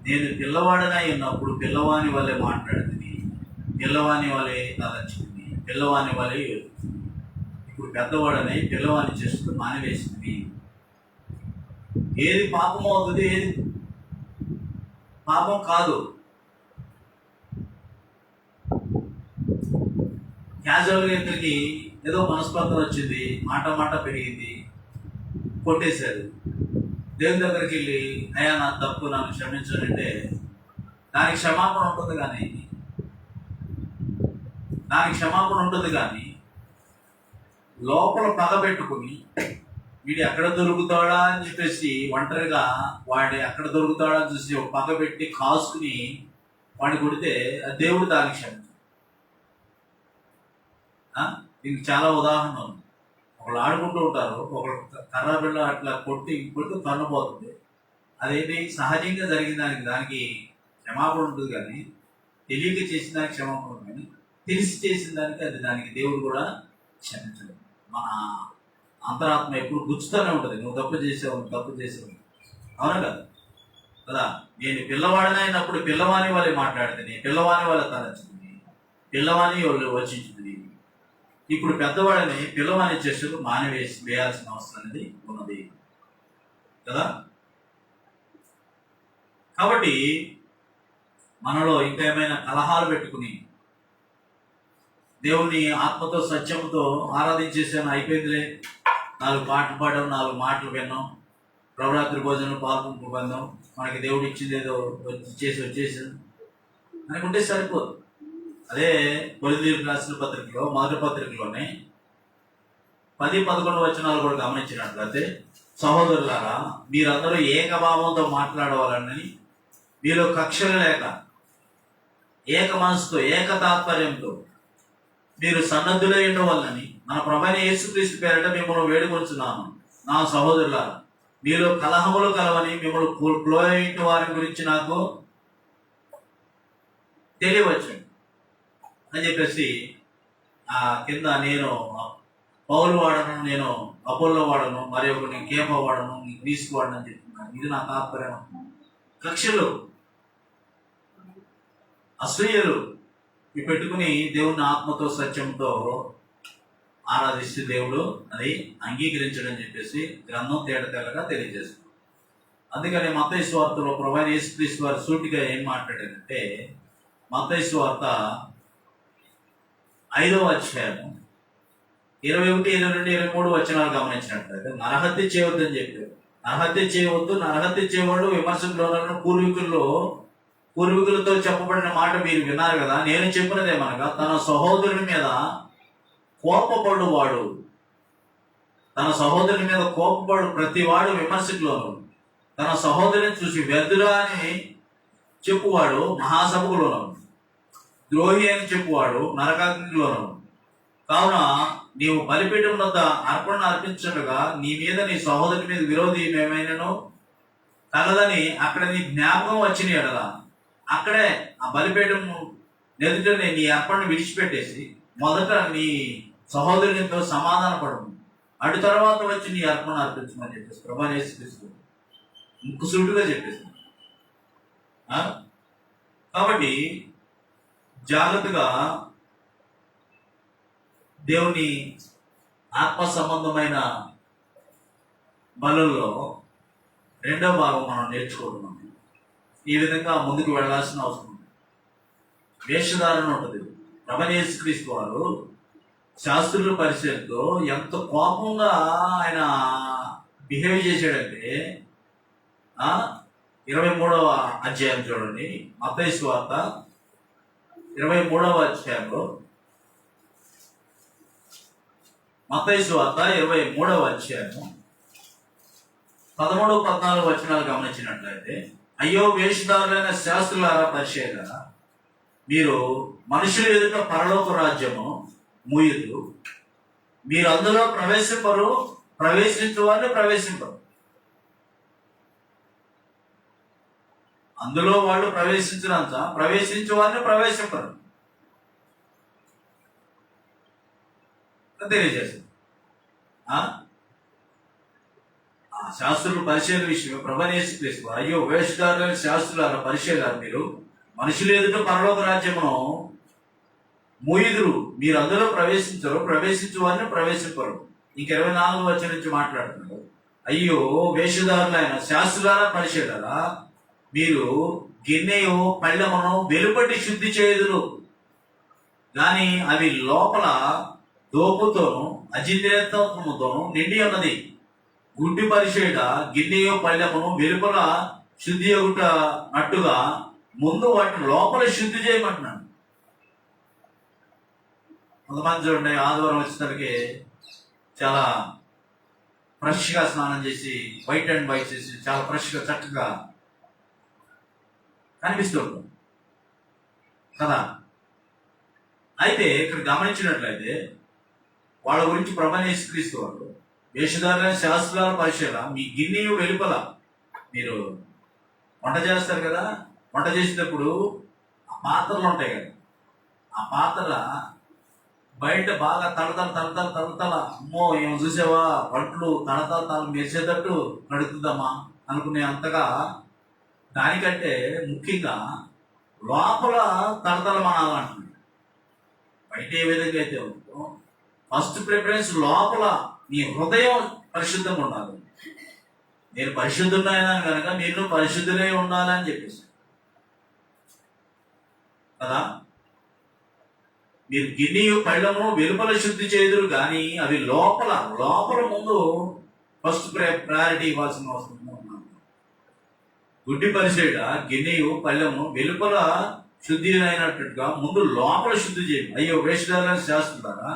నేను పిల్లవాడనై ఉన్నప్పుడు పిల్లవాని వల్లే మాట్లాడుతుంది, పిల్లవాని వల్లే తలంచుతుంది, పిల్లవాని వల్లే ఏడుతుంది. ఇప్పుడు పెద్దవాడనై పిల్లవాని చేస్తూ మానివేసింది. ఏది పాపం అవుతుంది, ఏది పాపం కాదు. క్యాజువల్గా ఇద్దరికి ఏదో మనస్పర్ధ వచ్చింది, మాట పెరిగింది, కొట్టేశారు. దేవుని దగ్గరికి వెళ్ళి అయ్యా నా తప్పు, నన్ను క్షమించాలంటే దానికి క్షమాపణ ఉంటుంది కానీ లోపల పగబెట్టుకుని వీడు ఎక్కడ దొరుకుతాడా అని చెప్పేసి ఒంటరిగా వాడి ఎక్కడ దొరుకుతాడా అని చూసి ఒక పగబెట్టి కాసుకుని వాడిని కొడితే దేవుడు దానికి క్షమించాడు. దీనికి చాలా ఉదాహరణ ఉంది. ఒకళ్ళు ఆడుకుంటూ ఉంటారు, ఒకళ్ళు కర్ర బిళ్ళ అట్లా కొట్టి కన్నుపోతుంది. అదేంటి సహజంగా జరిగిన దానికి క్షమాపణ ఉంటుంది కానీ, తెలియక చేసిన దానికి క్షమాపణ ఉంటుంది కానీ, తెలిసి చేసిన దానికి దేవుడు కూడా క్షమించడు. మన అంతరాత్మ ఎప్పుడు గుచ్చుతూనే ఉంటుంది. నువ్వు తప్పు చేసావు. అవునా కదా? నేను పిల్లవాడినైనప్పుడు పిల్లవాని వాళ్ళే మాట్లాడుతుంది, పిల్లవాని వాళ్ళ తలంచుతుంది, పిల్లవాని వాళ్ళు వచ్చించుతుంది. ఇప్పుడు పెద్దవాడిని పిల్లవాని చేసేందుకు వేయాల్సిన అవసరం అనేది ఉన్నది కదా? కాబట్టి మనలో ఇంకా ఏమైనా కలహాలు పెట్టుకుని దేవుని ఆత్మతో సత్యంతో ఆరాధించేసాను, అయిపోయిందిలే, 4 పాటలు పాడాం, 4 మాటలు విన్నాం, ప్రభురాత్రి భోజనం పాల్పొంపు పొందాం, మనకి దేవుడు ఇచ్చింది ఏదో వచ్చేసాను అనుకుంటే సరిపోదు. అదే కొరింథీయులకు రాసిన పత్రికలో మొదటి పత్రికలోనే 10-11 వచనాలు కూడా గమనించినట్లయితే, సహోదరులారా మీరందరూ ఏకభావంతో మాట్లాడవాలని మీలో కక్షలు లేక ఏక మనసుతో ఏక తాత్పర్యంతో మీరు సన్నద్ధులై ఉండవాలని మన ప్రభువైన యేసుక్రీస్తు పేరిట మిమ్మల్ని వేడుకొంచున్నాను. నా సహోదరులారా మీలో కలహములు కలవని మిమ్మల్ని క్లోయింట్ వారి గురించి నాకు తెలియవచ్చు అని చెప్పేసి కింద నేను పౌలు వాడను, నేను అపోల్లో వాడను, మరి ఒకటి కేఫ వాడను, గ్రీస్ వాడను అని చెప్తున్నాను. ఇది నా తాత్పర్యం. కక్షలు, అసూయలు ఇవి పెట్టుకుని దేవుని ఆత్మతో సత్యంతో ఆరాధిస్తే దేవుడు అది అంగీకరించడని చెప్పేసి గ్రంథం తేటగా తెలియజేస్తుంది. అందుకని మత్తయి సువార్తలో ప్రభువైన యేసుక్రీస్తు వారు సూటిగా ఏం మాట్లాడారంటే, మత్తయి సువార్త 5వ అధ్యాయము 21, 22, 23 వచనాలు గమనించినట్లయితే నరహత్య చేయవద్దని చెప్పారు. నరహత్య చేయవాడు విమర్శకులను పూర్వీకులతో చెప్పబడిన మాట మీరు విన్నారు కదా. నేను చెప్పినదేమనగా తన సహోదరుని మీద కోపపడు ప్రతివాడు విమర్శకులోను, తన సహోదరుని చూసి వ్యర్థుడా అని చెప్పువాడు మహాసభకులోను, ద్రోహి అని చెప్పువాడు నరకాగ్నిలోను. కావున నీవు బలిపీఠం వద్ద అర్పణ అర్పించగా నీ మీద నీ సహోదరుని మీద విరోధి ఏమైనాను కలదని అక్కడ నీ జ్ఞాపకం వచ్చిన ఎడల అక్కడే ఆ బలిపీఠం ఎదుటనే నీ అర్పణను విడిచిపెట్టేసి మొదట నీ సహోదరునితో సమాధాన పడము, అటు తర్వాత వచ్చి నీ అర్పణ అర్పించమని చెప్పేసి ప్రభువైన యేసుక్రీస్తు ముక్కుసూటిగా చెప్పేసి. ఆ? కాబట్టి జాగ్రత్తగా దేవుని ఆత్మ సంబంధమైన బలుల్లో రెండో భాగం మనం నేర్చుకుంటున్నాం. ఈ విధంగా ముందుకు వెళ్ళాల్సిన అవసరం ఉంది. వేషధారణ ఉంటుంది. ప్రభువైన యేసుక్రీస్తు వారు శాస్త్రుల పరిచయంతో ఎంత కోపంగా ఆయన బిహేవ్ చేశాడంటే 23వ అధ్యాయం చూడండి, మత్తయి సువార్త 23వ అధ్యాయంలో, మత్తయి సువార్త 23వ అధ్యాయము 13, 14 వచనాలు గమనించినట్లయితే, అయ్యో వేషధారులైన శాస్త్రులారా పరిచయులారా, మీరు మనుషుల ఎదుట పరలోక రాజ్యము మూయుదు, మీరు అందులో ప్రవేశింపరు, ప్రవేశించు వారిని ప్రవేశింపరు. అందులో వాళ్ళు ప్రవేశించినంత ప్రవేశించు వారిని ప్రవేశింపరు తెలియజేస్తారు. శాస్త్రులు పరిచయం విషయం ప్రభువైన యేసుక్రీస్తు, అయ్యో వేషధారులైన శాస్త్రులారా పరిచయులారా, మీరు మనుషులు ఎదుట పరలోక రాజ్యమును మూయుదురు, మీరు అందులో ప్రవేశించరు, ప్రవేశించు వారిని ప్రవేశింపరు. ఇంక 24వ వచనం నుంచి మాట్లాడుతున్నారు. అయ్యో వేషధారులైన శాస్త్రులారా పరిచయులారా, మీరు గిన్నెయు పళ్ళెమును వెలుపటి శుద్ధి చేయుదురు, కానీ అవి లోపల దోపుతోను అజితేత్వముతోను నిండి ఉన్నది. గుడ్డి పరిచయుడ, గిన్నెయు పళ్ళెమును వెలుపల శుద్ధి ఒకట నట్టుగా ముందు వాటిని లోపల శుద్ధి చేయమంటున్నాను. కొంతమంది చూడండి, ఆదివారం వచ్చేసరికి చాలా ఫ్రెష్గా స్నానం చేసి వైట్ అండ్ వైట్ చేసి చాలా ఫ్రెష్గా చక్కగా కనిపిస్తూ ఉంటాం కదా. అయితే ఇక్కడ గమనించినట్లయితే వాళ్ళ గురించి ప్రభువైన యేసుక్రీస్తు వారు, వేషధారులైన శాస్త్రాల పరిచయాల, మీ గిన్నె వెలుపల, మీరు వంట చేస్తారు కదా, వంట చేసేటప్పుడు ఆ పాత్రలు ఉంటాయి కదా, ఆ పాత్ర బయట బాగా తడతల అమ్మో ఏమో చూసావా వంటలు తడతల మెరిసేటట్టు నడుతుందమ్మా అనుకునే అంతగా, దానికంటే ముఖ్యంగా లోపల తడతల మనాలంటున్నాడు. బయట ఏ విధంగా అయితే ఉందో ఫస్ట్ ప్రిఫరెన్స్ లోపల నీ హృదయం పరిశుద్ధంగా ఉండాలి. నేను పరిశుద్ధున్నాయని కనుక మీరు పరిశుద్ధులై ఉండాలని చెప్పేసి కదా. మీరు గిన్నెయు పళ్ళము వెలుపల శుద్ధి చేదురు, కానీ అవి లోపల ముందు ఫస్ట్ ప్రయారిటీ ఇవ్వాల్సిన అవసరం ఉన్నాను. గుడ్డి పరిచయుడ, గిన్నెయు పళ్ళము వెలుపల శుద్ధి అయినట్టుగా ముందు లోపల శుద్ధి చేయండి. అయ్యో వేషధారులైన శాస్త్రులారా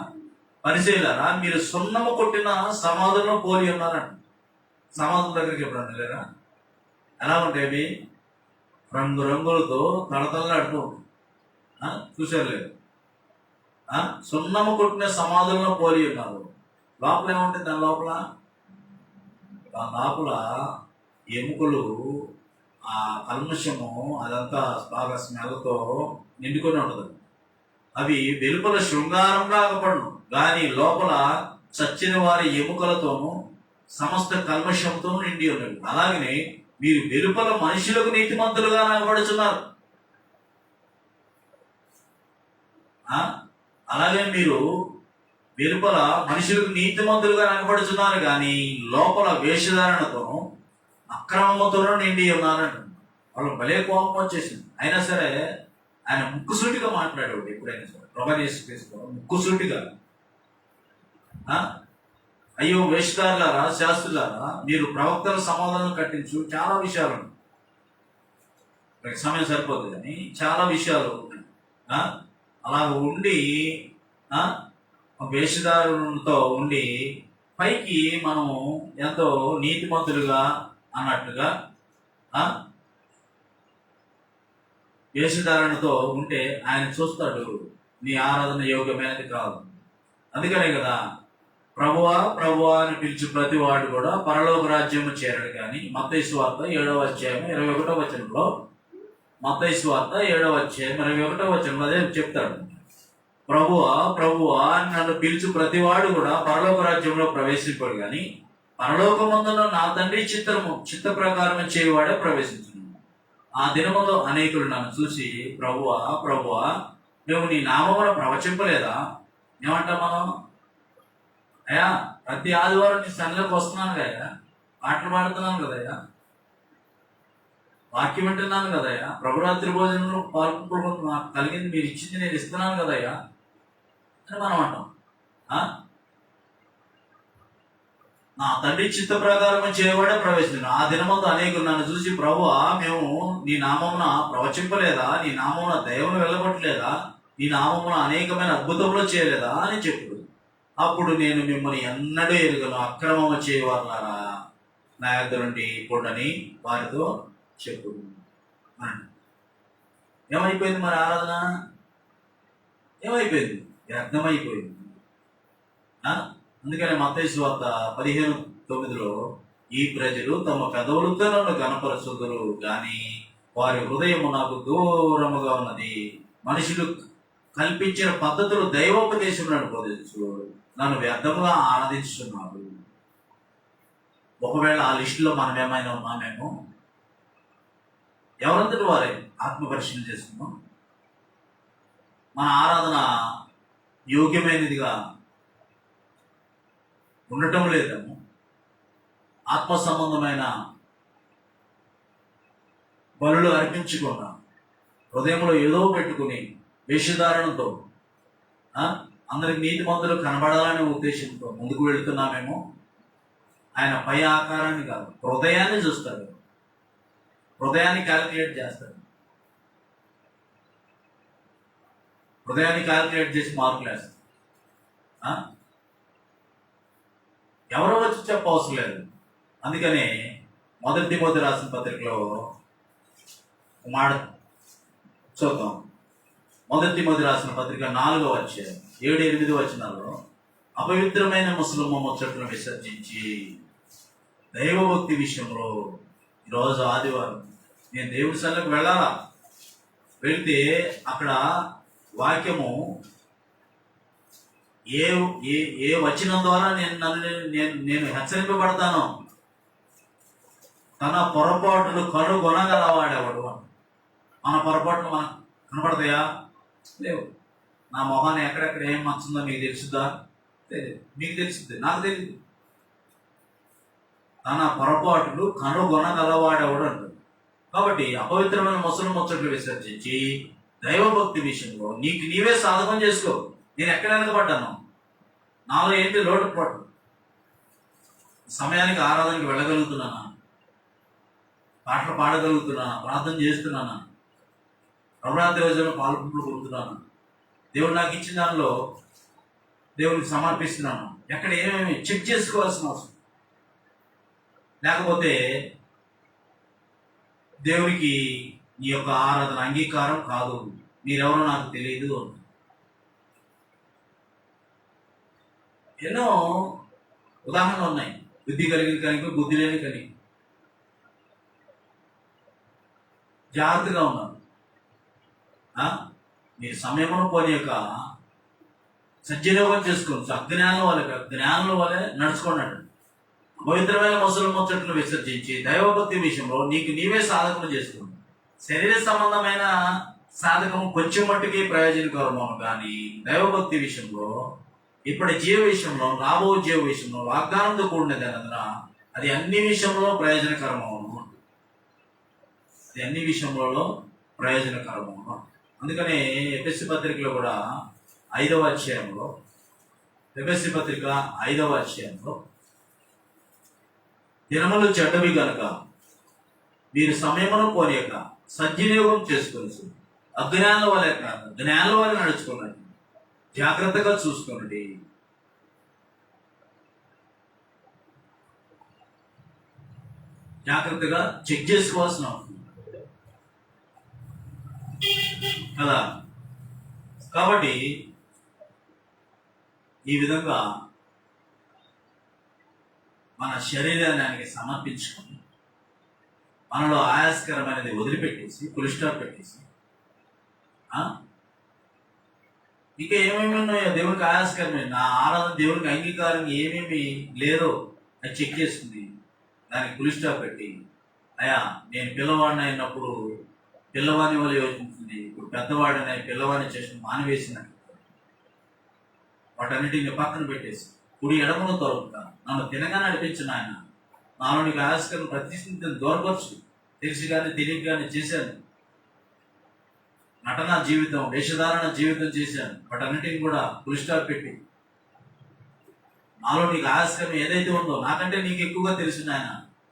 పరిచయులారా, మీరు సున్నము కొట్టిన సమాధులను పోలి ఉన్నారంట. సమాధుల దగ్గరికి ఎప్పుడన్నా లేరా? ఎలా ఉంటాయి? రంగులతో తడతలాడుతూ చూసారు లేదు? సున్నము కొట్టిన సమాధులను పోలి ఉన్నారు. లోపల ఏముంటుంది? దాని లోపల ఎముకలు, ఆ కల్మషము అదంతా బాగా స్మెల్తో నిండుకొని ఉంటుంది. అవి వెలుపల శృంగారంగా అగపడను, కానీ లోపల చచ్చిన వారి ఎముకలతోనూ సమస్త కల్మషంతో నిండి ఉన్నవి. అలాగనే మీరు వెలుపల మనుషులకు నీతిమంతులుగా నగబడుతున్నారు. అలాగే మీరు వెలుపల మనుషులకు నీతిమంతులుగా నగబడుతున్నారు, కానీ లోపల వేషధారణతోనూ అక్రమముతోనూ నిండి ఉన్నారంట. వాళ్ళు భలే కోపం వచ్చేసింది. అయినా సరే ఆయన ముక్కుసూటిగా మాట్లాడేవాడు. ఎప్పుడైనా సరే ప్రభువైన యేసుక్రీస్తు ముక్కుసూటిగా, అయ్యో వేషధారులారా శాస్త్రులారా, మీరు ప్రవక్తల సమాధానం కట్టించు. చాలా విషయాలు ఉన్నాయి, సమయం సరిపోతుంది కానీ చాలా విషయాలు ఉన్నాయి. అలా ఉండి వేషధారులతో ఉండి పైకి మనము ఎంతో నీతిమంతులుగా అన్నట్టుగా వేషధారణతో ఉంటే ఆయన చూస్తాడు, నీ ఆరాధన యోగ్యమైనది కాదు. అందుకనే కదా ప్రభువా ప్రభువా అని పిలిచి ప్రతి వాడు కూడా పరలోక రాజ్యము చేరడు. కానీ మత్తయి సువార్త 7వ అధ్యాయం 21వ వచనంలో, మత్తయి సువార్త 7వ అధ్యాయం 21వ వచనంలో అదే చెప్తాడు. ప్రభువా ప్రభువా అని నన్ను పిలిచి ప్రతి వాడు కూడా పరలోక రాజ్యంలో ప్రవేశింపడు, కానీ పరలోకమందున నా తండ్రి చిత్త ప్రకారం చేయవాడే ప్రవేశించును. ఆ దినములో అనేకులు నన్ను చూసి, ప్రభువా ప్రభువా, మేము నీ నామమున ప్రవచింపలేదా? ఏమంటాం మనం? అయ్యా, ప్రతి ఆదివారం నీ సన్నిధిలోకి వస్తున్నాను కదయ్యా, పాటలు పాడుతున్నాను కదయ్యా, వాక్యం వింటున్నాను కదయ్యా, ప్రభురాత్రి భోజనంలో పాల్గొనడం నాకు కలిగింది, మీరు ఇచ్చింది నేను ఇస్తున్నాను కదయ్యా అని మనం అంటాం. నా తండ్రి చిత్త ప్రకారం చేయబడే ప్రవేశించాను. ఆ దినమందు అనేకులు నన్ను చూసి, ప్రభువా మేము నీ నామమున ప్రవచింపలేదా? నీ నామమున దైవను వెళ్ళగొట్టలేదా? నీ నామమున అనేకమైన అద్భుతములు చేయలేదా అని చెప్పుడు. అప్పుడు నేను మిమ్మల్ని ఎన్నడూ ఎరుగను, అక్రమము చేయవారులారా నా యొద్ద నుండి పొండని వారితో చెప్పుడు. ఏమైపోయింది మరి ఆరాధన? ఏమైపోయింది? వ్యర్థమైపోయింది. అందుకని మత్తయి సువార్త 15:9 ఈ ప్రజలు తమ పెదవులతో నన్ను గణపరచుదురు కానీ వారి హృదయము నాకు దూరముగా ఉన్నది. మనుషులు కల్పించిన పద్ధతులు దైవోపదేశం బోధించు నన్ను వ్యర్థముగా ఆరాధించుతున్నారు. ఒకవేళ ఆ లిస్టులో మనం ఏమైనా ఉన్నామేమో, ఎవరంతటి వారే ఆత్మపరిశీలన చేసుకున్నాం. మన ఆరాధన యోగ్యమైనదిగా ఉండటం లేదేమో, ఆత్మ సంబంధమైన బలులు అర్పించకుండా హృదయంలో ఏదో పెట్టుకుని వేషధారణతో అందరికి నీతి మందులు కనబడాలనే ఉద్దేశంతో ముందుకు వెళుతున్నామేమో. ఆయన పై ఆకారాన్ని కాదు, హృదయాన్ని చూస్తాడు, హృదయాన్ని క్యాలిక్యులేట్ చేస్తాడు. హృదయాన్ని క్యాలిక్యులేట్ చేసి మార్కులు వేస్తాడు. ఎవరో వచ్చి చెప్పవసరం లేదు. అందుకనే మొదటి తిమోతి రాసిన పత్రికలో మాట చూద్దాం. మొదటి తిమోతి రాసిన పత్రిక 4వ అధ్యాయం 7-8 వచనాల్లో, అపవిత్రమైన ముసలమ్మ ముచ్చట్లను విసర్జించి దైవభక్తి విషయంలో, ఈరోజు ఆదివారం నేను దేవుడి సన్నిధికి వెళ్ళాలా, వెళితే అక్కడ వాక్యము ఏ ఏ ఏ వచనం ద్వారా నేను హెచ్చరింపబడతాను. తన పొరపాటును కనుగొనగలవాడేవాడు. మన పొరపాట్లు మనకు కనపడతాయా? లేవు. నా మొహాన్ని ఎక్కడెక్కడ ఏం మంచుందో మీకు తెలుసుద్దా? తెలియదు. మీకు తెలుస్తుంది, నాకు తెలియదు. తన పొరపాటులు కనుగొనగలవాడేవాడు అంటుంది. కాబట్టి అపవిత్రమైన ముచ్చట్లు విసర్జించి దైవభక్తి విషయంలో నీకు నీవే సాధకం చేసుకో. నేను ఎక్కడ వెనకబడ్డాను? నాలో ఏంటి లోటుపాటు? సమయానికి ఆరాధనకి వెళ్ళగలుగుతున్నానా? పాటలు పాడగలుగుతున్నానా? ప్రార్థన చేస్తున్నానా? నవరాత్రి రోజుల్లో పాల్గొంటున్నాను? దేవుడు నాకు ఇచ్చిన దానిలో దేవునికి సమర్పిస్తున్నాను. ఎక్కడ ఏమేమి చెక్ చేసుకోవాల్సిన అవసరం. లేకపోతే దేవునికి నీ యొక్క ఆరాధన అంగీకారం కాదు, మీరెవరో నాకు తెలియదు. ఎన్నో ఉదాహరణలు ఉన్నాయి. బుద్ధి కలిగిన కలిగి, బుద్ధి లేని కలిగి. జాగ్రత్తగా ఉన్నారు. మీరు సమయమును పోనీ యొక్క సద్వినియోగం చేసుకోండి. జ్ఞానంలో వల్లే నడుచుకోండి. పవిత్రమైన ముచ్చట్లు విసర్జించి దైవభక్తి విషయంలో నీకు నీవే సాధకం చేసుకోండి. శరీర సంబంధమైన సాధకం కొంచెం మట్టుకి ప్రయోజనకరము, కానీ దైవభక్తి విషయంలో, ఇప్పటి జీవ విషయంలో, రాబో జీవ విషయంలో వాగ్దానంతో కూడినది అనందున అది అన్ని విషయంలో ప్రయోజనకరము. అది అన్ని విషయంలో ప్రయోజనకరము. అందుకనే ఎఫెసీ పత్రికలో కూడా 5వ అధ్యాయంలో, ఎఫెసీ పత్రిక 5వ అధ్యాయంలో, దినములు చెడ్డవి గనుక మీరు సమయమును పోనీయక సద్వినియోగం చేసుకుని అజ్ఞానుల వలె కాదు, జ్ఞానుల వలె నడుచుకున్నది, జాగ్రత్తగా చూసుకోండి. జాగ్రత్తగా చెక్ చేసుకోవాల్సిన అవసరం కదా. కాబట్టి ఈ విధంగా మన శరీరాన్ని సమర్పించుకొని మనలో ఆయాస్కరమైనది వదిలిపెట్టేసి, ఫుల్ స్టాప్ పెట్టేసి, ఇంకా ఏమేమి ఉన్నాయో దేవునికి ఆయాస్కరమైన నా ఆరాధన దేవునికి అంగీకారం ఏమేమి లేదో అది చెక్ చేసుకుంది, దానికి ఫుల్ స్టాప్ పెట్టి అయ్యా నేను పిల్లవాడిని అయినప్పుడు పిల్లవాడిని వల్ల యోచించింది, ఇప్పుడు పెద్దవాడిని పిల్లవాడిని చేసిన మానివేసినట్టు వాటన్నిటిని పక్కన పెట్టేసి కుడి ఎడమను తొలగుతా నన్ను తినగా నడిపించిన ఆయన నాలో నీకు ఆస్కరణ ప్రతిష్ఠించిన దూరపరచు. తెలిసి కానీ తెలియక కానీ చేశాను, నటన జీవితం వేషధారణ జీవితం చేశాను, వాటన్నిటిని కూడా ఫుల్ స్టాప్ పెట్టి నాలో నీకు ఆస్కరణ ఏదైతే ఉందో నాకంటే నీకు ఎక్కువగా తెలిసిన ఆయన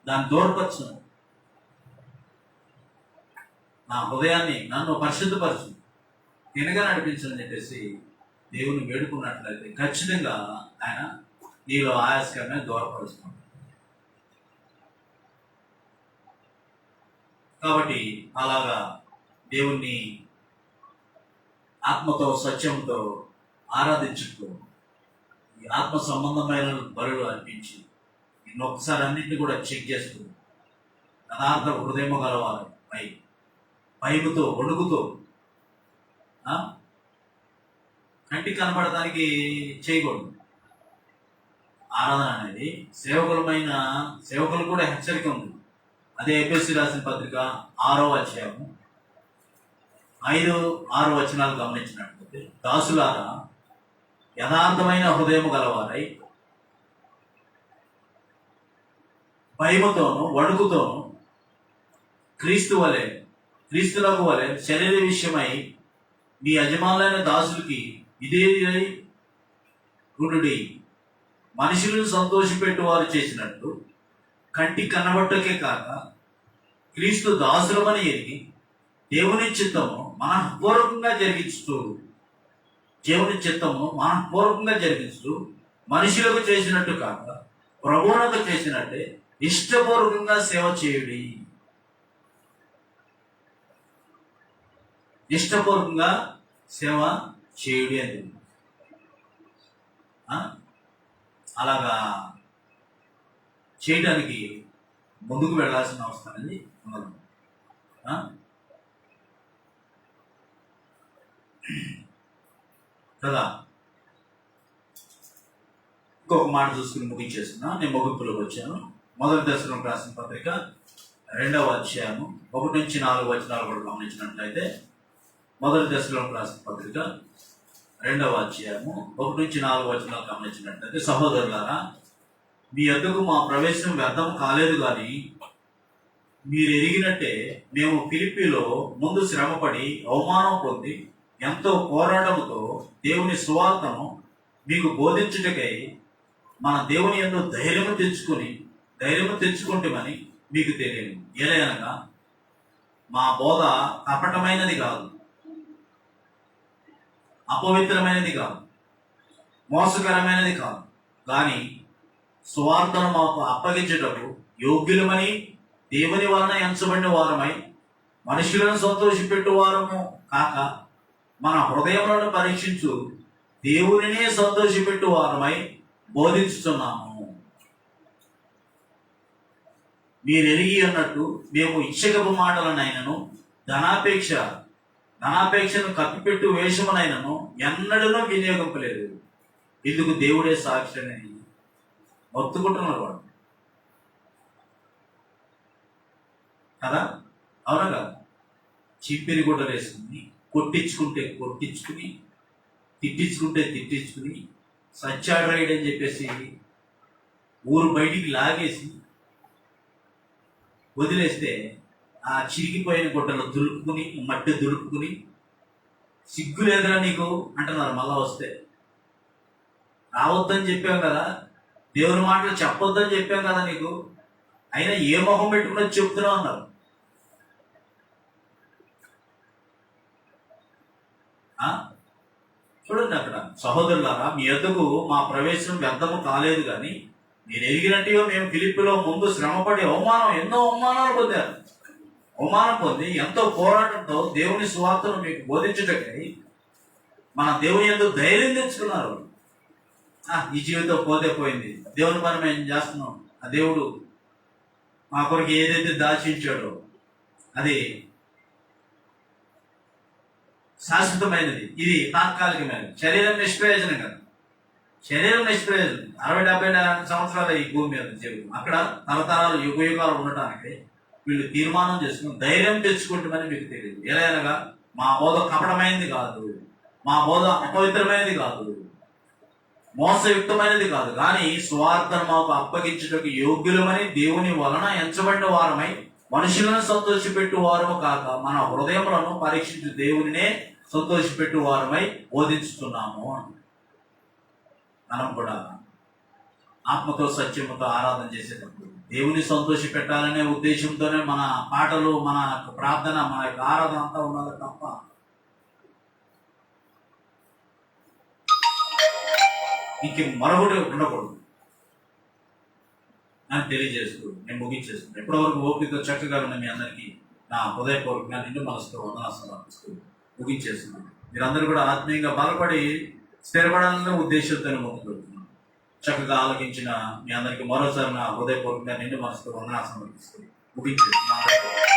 దాన్ని దూరపరచు. నా హృదయాన్ని నన్ను పరిశుద్ధపరచు, తినగా నడిపించని చెప్పేసి దేవుని వేడుకున్నట్లయితే ఖచ్చితంగా ఆయన నీలో ఆయాస్కరమే దూరపరుస్తాడు. కాబట్టి అలాగా దేవుణ్ణి ఆత్మతో సత్యంతో ఆరాధించుతూ ఈ ఆత్మ సంబంధమైన బలులు అర్పించి ఇంకొకసారి అన్నింటినీ కూడా చెక్ చేస్తూ యథార్థ హృదయము గలవాలి, భయముతో వణుకుతో కంటికి కనబడటానికి చేయకూడదు. ఆరాధన అనేది సేవకులు కూడా హెచ్చరిక ఉంది. అదే ఎఫెసీ రాసిన పత్రిక 6వ అధ్యాయము 5-6 వచనాలు గమనించినట్లయితే, దాసులారా యథార్థమైన హృదయము గలవారై భయముతోను వణుకుతోను క్రీస్తులకు వలె శరీర విషయమై మీ యజమానులైన దాసులకి విధేయులై ఉండుడి. మనుషులను సంతోషపెట్టు వారు చేసినట్టు కంటికి కనబట్టకే కాక క్రీస్తు దాసులమని ఎరిగి దేవుని చిత్తము మనఃపూర్వకంగా జరిగించుతూ మనుషులకు చేసినట్టు కాక ప్రభువునకు చేసినట్టే ఇష్టపూర్వకంగా సేవ చేయుడి. ఇష్టపూర్వకంగా సేవ చేయుడి అని అలాగా చేయడానికి ముందుకు వెళ్ళాల్సిన అవసరం అనేది ఉండదు కదా. ఇంకొక మాట చూసుకుని ముగించేస్తున్నా. నేను ముగింపులోకి వచ్చాను. మొదటి దశలోకి రాసిన పత్రిక 2వ అధ్యాయము 1-4 వచనాలు కూడా గమనించినట్లయితే, మొదటి దశలోకి రాసిన పత్రిక 2వ అధ్యాయము 1-4 వచనాలు గమనించినట్లయితే, సహోదరులారా మీ యొద్దకు మా ప్రవేశం వ్యర్థం కాలేదు, కానీ మీరు ఎరిగినట్టే మేము ఫిలిప్పీలో ముందు శ్రమపడి అవమానం పొంది ఎంతో పోరాటంతో దేవుని సువార్తను మీకు బోధించుటకై మన దేవుని యందు ధైర్యము తెచ్చుకుంటామని మీకు తెలియదు. ఏలయనగా మా బోధ కపటమైనది కాదు, అపవిత్రమైనది కాదు, మోసకరమైనది కాదు, కానీ సువార్తను మాకు అప్పగించుటకు యోగ్యులమని దేవుని వలన ఎంచబడిన వారమై మనుషులను సంతోషపెట్టు వారము కాక మన హృదయములను పరీక్షించు దేవునినే సంతోషపెట్టు వారమై బోధించుతున్నాము. మీరు ఎరిగి అన్నట్టు మేము ఇచ్చకపు మాటలనైనను ధనాపేక్షను కప్పిపెట్టు వేషమునైనను ఎన్నడూ వినియోగింపలేదు. ఇందుకు దేవుడే సాక్షి అని మొత్తుకుంటున్నారు వాడు కదా. అవునా కదా? చిప్పిరి గుడ్డలు వేసుకుని కొట్టించుకుంటే కొట్టించుకుని తిట్టించుకుని సచ్చాడు రైడ్ అని చెప్పేసి ఊరు బయటికి లాగేసి వదిలేస్తే ఆ చిరిగిపోయిన గుడ్డలు దులుపుకుని మట్టి దులుపుకుని సిగ్గు లేదురా నీకు అంటున్నారు. మళ్ళా వస్తే రావద్దని చెప్పాం కదా, దేవుని మాటలు చెప్పొద్దని చెప్పాం కదా నీకు, అయినా ఏ మొహం పెట్టుకున్నది చెప్తున్నావు అన్నారు. చూడండి అక్కడ, సహోదరులారా మీ యొద్దకు మా ప్రవేశం వ్యర్థము కాలేదు, కానీ మీరు ఎరిగినట్టుగా మేము ఫిలిప్పీలో ముందు శ్రమపడి ఎన్నో అవమానాలు పొందారు. అవమానం పొంది ఎంతో పోరాటంతో దేవుని సువార్తను మీకు బోధించుటకై మన దేవుని యందు ధైర్యం తెచ్చుకున్నారు. ఈ జీవితం పోతే పోయింది, దేవుని పని మేము చేస్తున్నాం, ఆ దేవుడు మా కొరకు ఏదైతే దాచించాడో అది శాశ్వతమైనది, ఇది తాత్కాలికమైనది. శరీరం నిష్ప్రయోజనం కదా, శరీరం నిష్ప్రయోజనం. 60-70 సంవత్సరాల ఈ భూమి మీద జీవితం, అక్కడ తరతరాలు యుగాలు ఉండటానికి వీళ్ళు తీర్మానం చేసుకుని ధైర్యం తెచ్చుకుంటామని మీకు తెలియదు. ఎలాగగా మా బోధ కపటమైనది కాదు, మా బోధ అపవిత్రమైనది కాదు, మోసయుక్తమైనది కాదు, కానీ స్వార్థను మాకు అప్పగించుటకు యోగ్యులమని దేవుని వలన ఎంచబడిన వారమై మనుషులను సంతోషపెట్టు వారము కాక మన హృదయములను పరీక్షించు దేవునినే సంతోషపెట్టు వారమై బోధించుతున్నాము. మనం కూడా ఆత్మతో సత్యముతో ఆరాధన చేసేటప్పుడు దేవుని సంతోష పెట్టాలనే ఉద్దేశంతోనే మన పాటలు, మన ప్రార్థన, మన యొక్క ఆరాధన అంతా ఉన్నది తప్ప ఇంక మరొకటి ఉండకూడదు అని తెలియజేస్తూ నేను ముగించేస్తున్నాను. ఎప్పటివరకు ఓపిక చక్కగా ఉన్న మీ అందరికీ నా హృదయపూర్వకంగా నిండు మనసుతో వందనాలు సమర్పిస్తూ ముగించేస్తున్నాను. మీరందరూ కూడా ఆత్మీయంగా బలపడి స్థిరపడాలనే ఉద్దేశంతో ముందుకు వెళ్తున్నాను. చక్కగా ఆలోచించిన మీ అందరికీ మరోసారి నా హృదయపూర్వకంగా నిండు మనసుతో వందనాలు సమర్పిస్తూ ముగించేస్తున్నాను.